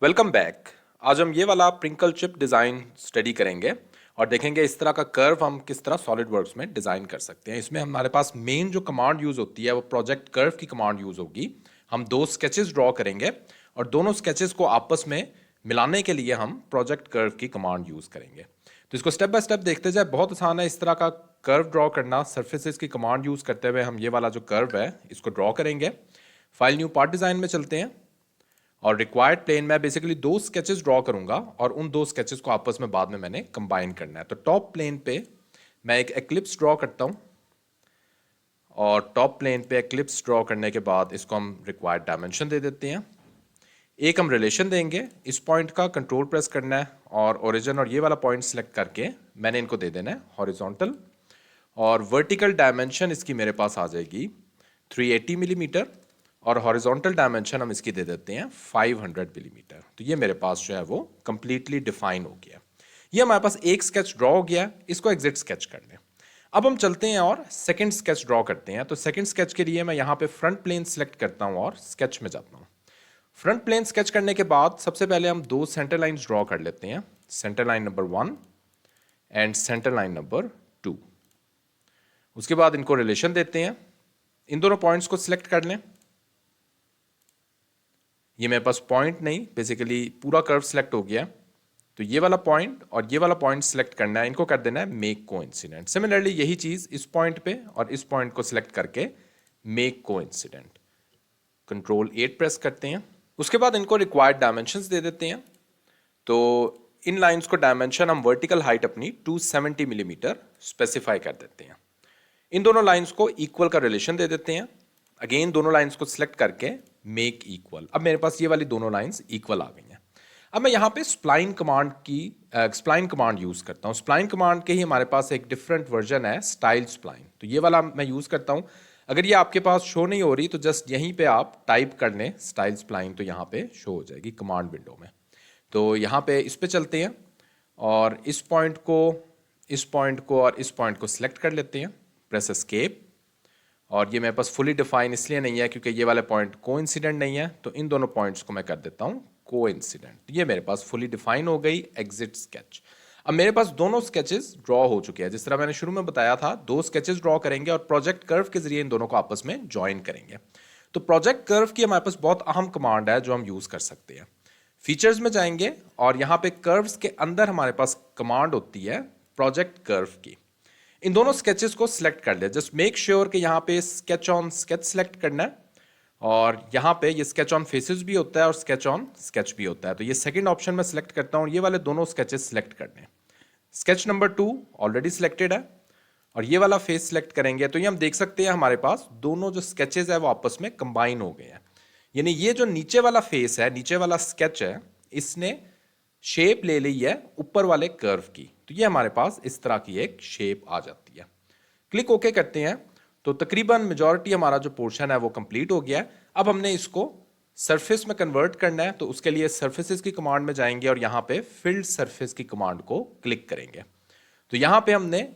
Welcome back. आज हम ये वाला प्रिंकल चिप डिज़ाइन स्टडी करेंगे और देखेंगे इस तरह का कर्व हम किस तरह सॉलिड वर्क्स में डिज़ाइन कर सकते हैं। इसमें हमारे पास मेन जो कमांड यूज़ होती है वो प्रोजेक्ट कर्व की कमांड यूज़ होगी। हम दो स्केचेस ड्रॉ करेंगे और दोनों स्केचेस को आपस में मिलाने के लिए हम प्रोजेक्ट कर्व की कमांड यूज़ करेंगे। तो इसको स्टेप बाय स्टेप देखते जाए। बहुत आसान है इस तरह का कर्व ड्रॉ करना। सरफेसेस की कमांड यूज़ करते हुए हम ये वाला जो कर्व है इसको ड्रॉ करेंगे। फाइल न्यू पार्ट डिज़ाइन में चलते हैं और रिक्वायर्ड प्लेन में बेसिकली दो स्केचेस ड्रॉ करूंगा और उन दो स्केचेस को आपस में बाद में मैंने कंबाइन करना है। तो टॉप प्लेन पे मैं एक एक्लिप्स ड्रॉ करता हूं और टॉप प्लेन पे एक्लिप्स ड्रॉ करने के बाद इसको हम रिक्वायर्ड डायमेंशन दे देते हैं। एक हम रिलेशन देंगे, इस पॉइंट का कंट्रोल प्रेस करना है और ओरिजिन और ये वाला पॉइंट सेलेक्ट करके मैंने इनको दे देना है हॉरिजॉन्टल, और वर्टिकल डायमेंशन इसकी मेरे पास आ जाएगी 380 मिलीमीटर और हॉरिजॉन्टल डायमेंशन हम इसकी दे देते हैं 500 मिलीमीटर। तो ये मेरे पास जो है वो कंप्लीटली डिफाइन हो गया। ये हमारे पास एक स्केच ड्रॉ हो गया, इसको एग्जिट स्केच कर लें। अब हम चलते हैं और सेकंड स्केच ड्रॉ करते हैं। तो सेकंड स्केच के लिए मैं यहाँ पे फ्रंट प्लेन सेलेक्ट करता हूँ और स्केच में जाता हूँ। फ्रंट प्लेन स्केच करने के बाद सबसे पहले हम दो सेंटर लाइंस ड्रॉ कर लेते हैं, centre line number 1 and centre line number 2। उसके बाद इनको रिलेशन देते हैं। इन दोनों पॉइंट्स को सिलेक्ट कर लें। ये मेरे पास पॉइंट नहीं, बेसिकली पूरा कर्व सिलेक्ट हो गया। तो ये वाला पॉइंट और ये वाला पॉइंट सिलेक्ट करना है, इनको कर देना है मेक कोइंसिडेंट। सिमिलरली यही चीज इस पॉइंट पे और इस पॉइंट को सिलेक्ट करके मेक कोइंसिडेंट। कंट्रोल 8 प्रेस करते हैं। उसके बाद इनको रिक्वायर्ड डायमेंशंस दे देते हैं। तो इन लाइंस को डायमेंशन हम वर्टिकल हाइट अपनी 270 मिलीमीटर स्पेसिफाई कर देते हैं। इन दोनों लाइंस को इक्वल का रिलेशन दे देते हैं। अगेन दोनों लाइंस को सिलेक्ट करके मेक इक्वल। अब मेरे पास ये वाली दोनों लाइंस इक्वल आ गई हैं। अब मैं यहाँ पे स्प्लाइन कमांड यूज करता हूँ। स्प्लाइन कमांड के ही हमारे पास एक डिफरेंट वर्जन है, स्टाइल स्प्लाइन। तो ये वाला मैं यूज करता हूँ। अगर ये आपके पास शो नहीं हो रही तो जस्ट यहीं पे आप टाइप कर लें स्टाइल स्प्लाइन, तो यहाँ पे शो हो जाएगी कमांड विंडो में। तो यहाँ पे इस पे चलते हैं और इस पॉइंट को, इस पॉइंट को और इस पॉइंट को सिलेक्ट कर लेते हैं। Press escape. और ये मेरे पास फुली डिफाइन इसलिए नहीं है क्योंकि ये वाले पॉइंट कोइंसिडेंट नहीं है, तो इन दोनों पॉइंट्स को मैं कर देता हूँ कोइंसिडेंट। ये मेरे पास फुली डिफाइन हो गई एग्जिट स्केच। अब मेरे पास दोनों स्केचेस ड्रॉ हो चुके हैं। जिस तरह मैंने शुरू में बताया था, दो स्केचेस ड्रॉ करेंगे और प्रोजेक्ट कर्व के जरिए इन दोनों को आपस में ज्वाइन करेंगे। तो प्रोजेक्ट कर्व की हमारे पास बहुत अहम कमांड है जो हम यूज कर सकते हैं। फीचर्स में जाएंगे और यहाँ पे कर्व्स के अंदर हमारे पास कमांड होती है प्रोजेक्ट कर्व की। इन दोनों स्केचेस को सिलेक्ट कर ले। जस्ट मेक श्योर कि यहाँ पे स्केच ऑन स्केच सिलेक्ट करना है और यहाँ पे ये स्केच ऑन फेसेस भी होता है और स्केच ऑन स्केच भी होता है। तो ये सेकंड ऑप्शन में सिलेक्ट करता हूँ। ये वाले दोनों स्केचेस सिलेक्ट करने हैं। स्केच नंबर 2 ऑलरेडी सिलेक्टेड है और ये वाला फेस सिलेक्ट करेंगे तो ये हम देख सकते हैं हमारे पास दोनों जो स्केचेस है वो आपस में कंबाइन हो गए हैं। यानी ये जो नीचे वाला फेस है, नीचे वाला स्केच है, इसने शेप ले ली है ऊपर वाले कर्व की। तो ये हमारे पास इस तरह की एक शेप आ जाती है। क्लिक ओके करते हैं तो तकरीबन मेजॉरिटी हमारा जो पोर्शन है वो कंप्लीट हो गया है। अब हमने इसको सरफेस में कन्वर्ट करना है, तो उसके लिए सरफेसेस की कमांड में जाएंगे और यहाँ पे फिल्ड सरफेस की कमांड को क्लिक करेंगे। तो यहाँ पे हमने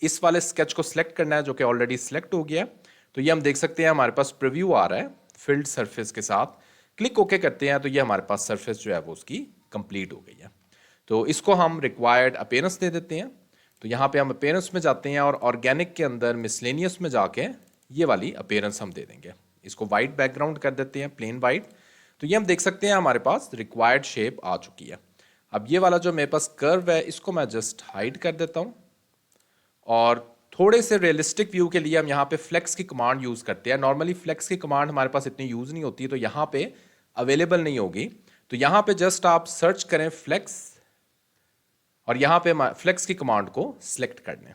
इस वाले स्केच को सिलेक्ट करना है जो कि ऑलरेडी सिलेक्ट हो गया। तो ये हम देख सकते हैं हमारे पास प्रीव्यू आ रहा है फिल्ड सरफेस के साथ। क्लिक ओके करते हैं तो ये हमारे पास सरफेस जो है वो उसकी कंप्लीट हो गई है। तो इसको हम रिक्वायर्ड अपीयरेंस दे देते हैं। तो यहाँ पे हम अपीयरेंस में जाते हैं और ऑर्गेनिक के अंदर मिसलेनियस में जाके ये वाली अपीयरेंस हम दे देंगे। इसको वाइट बैकग्राउंड कर देते हैं, प्लेन वाइट। तो ये हम देख सकते हैं हमारे पास रिक्वायर्ड शेप आ चुकी है। अब ये वाला जो मेरे पास कर्व है इसको मैं जस्ट हाइड कर देता हूँ और थोड़े से रियलिस्टिक व्यू के लिए हम यहाँ पे फ्लेक्स की कमांड यूज करते हैं। नॉर्मली फ्लेक्स की कमांड हमारे पास इतनी यूज नहीं होती, तो यहाँ पे अवेलेबल नहीं होगी। तो यहाँ पे जस्ट आप सर्च करें फ्लेक्स और यहाँ पे फ्लेक्स की कमांड को सिलेक्ट कर लें,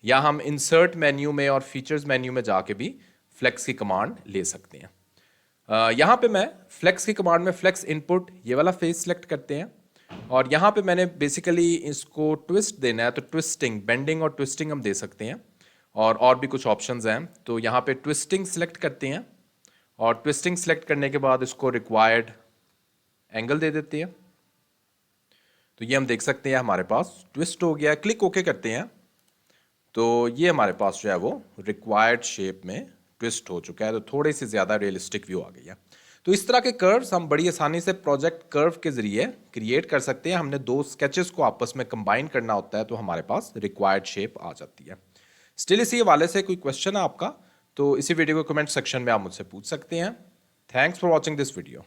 या हम इंसर्ट मेन्यू में और फीचर्स मेन्यू में जाके भी फ्लेक्स की कमांड ले सकते हैं। यहाँ पे मैं फ्लेक्स की कमांड में फ्लेक्स इनपुट ये वाला फेस सिलेक्ट करते हैं और यहाँ पे मैंने बेसिकली इसको ट्विस्ट देना है। तो ट्विस्टिंग, बेंडिंग और ट्विस्टिंग हम दे सकते हैं और भी कुछ ऑप्शंस हैं। तो यहाँ पे ट्विस्टिंग सिलेक्ट करते हैं और ट्विस्टिंग सिलेक्ट करने के बाद इसको रिक्वायर्ड एंगल दे देते हैं। तो ये हम देख सकते हैं हमारे पास ट्विस्ट हो गया। क्लिक ओके करते हैं तो ये हमारे पास जो है वो रिक्वायर्ड शेप में ट्विस्ट हो चुका है। तो थोड़ी सी ज़्यादा रियलिस्टिक व्यू आ गई है। तो इस तरह के कर्व्स हम बड़ी आसानी से प्रोजेक्ट कर्व के जरिए क्रिएट कर सकते हैं। हमने दो स्केचेस को आपस में कंबाइन करना होता है तो हमारे पास रिक्वायर्ड शेप आ जाती है। स्टिल इसी हवाले से कोई क्वेश्चन है आपका तो इसी वीडियो को कमेंट सेक्शन में आप मुझसे पूछ सकते हैं। Thanks for watching this video.